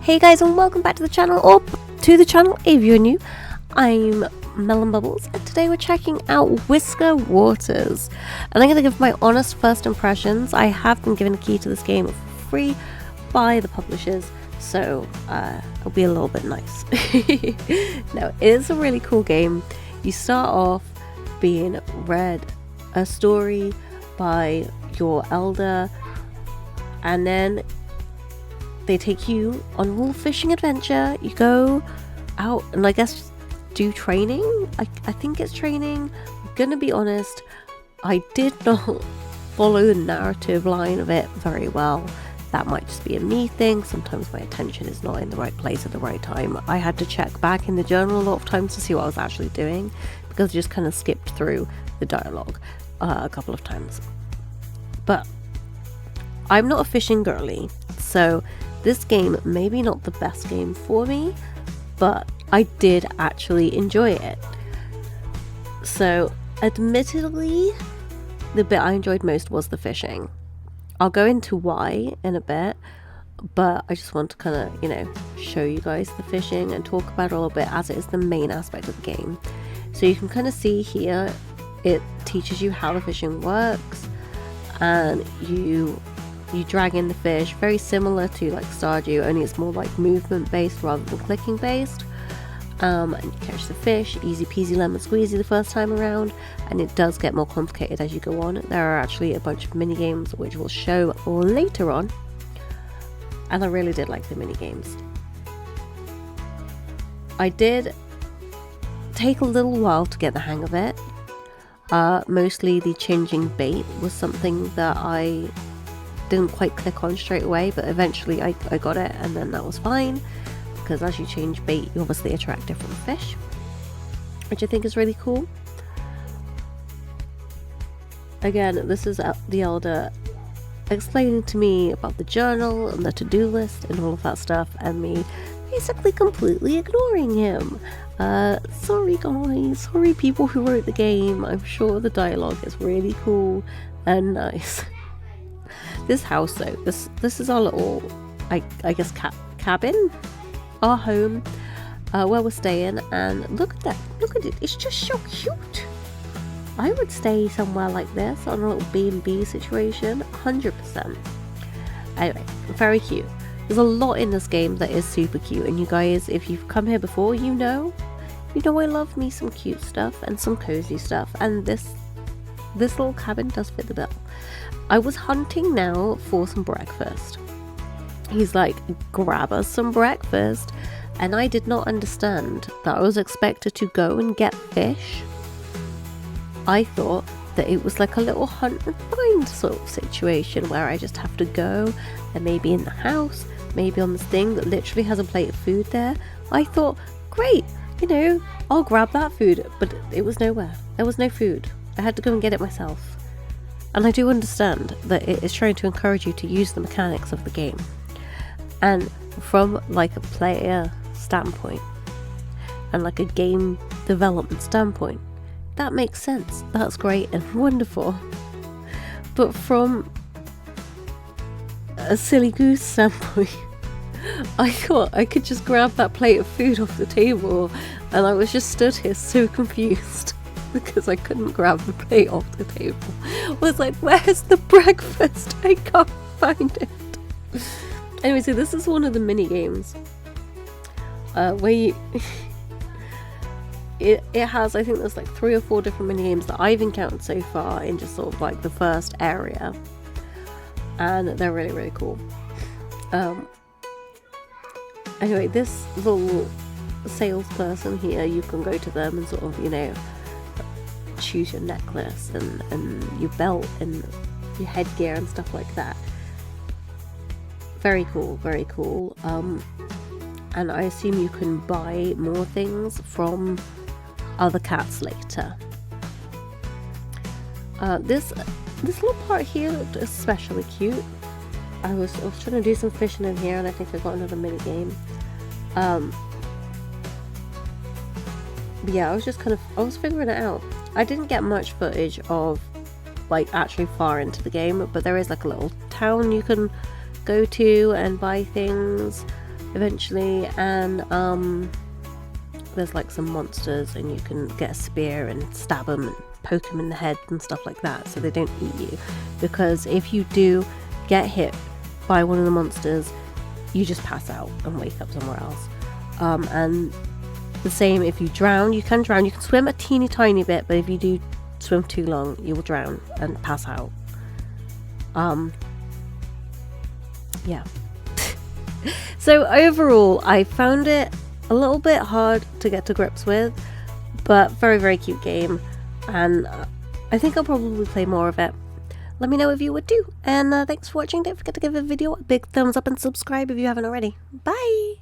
Hey guys, and welcome back to the channel, or to the channel if you're new. I'm Melon Bubbles, and today we're checking out Whisker Waters. And I'm going to give my honest first impressions. I have been given a key to this game for free by the publishers, so it'll be a little bit nice. No, it is a really cool game. You start off being read a story by your elder, and then they take you on a little fishing adventure. You go out and I guess do training. I think it's training. I'm gonna be honest, I did not follow the narrative line of it very well. That might just be a me thing. Sometimes my attention is not in the right place at the right time. I had to check back in the journal a lot of times to see what I was actually doing, because I just kind of skipped through the dialogue a couple of times. But I'm not a fishing girly, so this game may be not the best game for me, but I did actually enjoy it. So admittedly, the bit I enjoyed most was the fishing. I'll go into why in a bit, but I just want to kind of, show you guys the fishing and talk about it a little bit, as it is the main aspect of the game. So you can kind of see here, it teaches you how the fishing works, and you drag in the fish, very similar to like Stardew, only it's more like movement based rather than clicking based. And you catch the fish, easy peasy lemon squeezy the first time around, and it does get more complicated as you go on. There are actually a bunch of mini games which we'll show later on, and I really did like the mini games. I did take a little while to get the hang of it. Mostly the changing bait was something that I didn't quite click on straight away, but eventually I got it, and then that was fine, because as you change bait you obviously attract different fish, which I think is really cool. Again, this is the elder explaining to me about the journal and the to-do list and all of that stuff, and me basically completely ignoring him. Sorry guys, sorry people who wrote the game. I'm sure the dialogue is really cool and nice. This house though, this is our little, I guess cabin, our home, where we're staying, and look at that, look at it, it's just so cute. I would stay somewhere like this on a little B&B situation, 100%. Anyway, very cute. There's a lot in this game that is super cute, and you guys, if you've come here before, you know I love me some cute stuff and some cozy stuff, and this little cabin does fit the bill. I was hunting now for some breakfast. He's like, grab us some breakfast, and I did not understand that I was expected to go and get fish. I thought that it was like a little hunt and find sort of situation where I just have to go, and maybe in the house, maybe on this thing that literally has a plate of food there. I thought, great, I'll grab that food, but it was nowhere. There was no food. I had to go and get it myself. And I do understand that it is trying to encourage you to use the mechanics of the game. And from like a player standpoint and like a game development standpoint, that makes sense. That's great and wonderful. But from a silly goose standpoint, I thought I could just grab that plate of food off the table, and I was just stood here so confused because I couldn't grab the plate off the table. I was like, where's the breakfast? I can't find it. Anyway, so this is one of the mini games where you it has, I think there's like 3 or 4 different mini games that I've encountered so far in just sort of like the first area, and they're really, really cool. Anyway, this little salesperson here, you can go to them and sort of, choose your necklace and your belt and your headgear and stuff like that. Very cool, very cool. And I assume you can buy more things from other cats later. This little part here looked especially cute. I was trying to do some fishing in here, and I think I got another mini game. But yeah, I was figuring it out. I didn't get much footage of like actually far into the game, but there is like a little town you can go to and buy things eventually, and there's like some monsters and you can get a spear and stab them and poke them in the head and stuff like that so they don't eat you, because if you do get hit by one of the monsters you just pass out and wake up somewhere else. And the same if you drown. You can swim a teeny tiny bit, but if you do swim too long you will drown and pass out. Yeah. So overall I found it a little bit hard to get to grips with, but very, very cute game, and I think I'll probably play more of it. Let me know if you would too, and thanks for watching. Don't forget to give the video a big thumbs up and subscribe if you haven't already. Bye!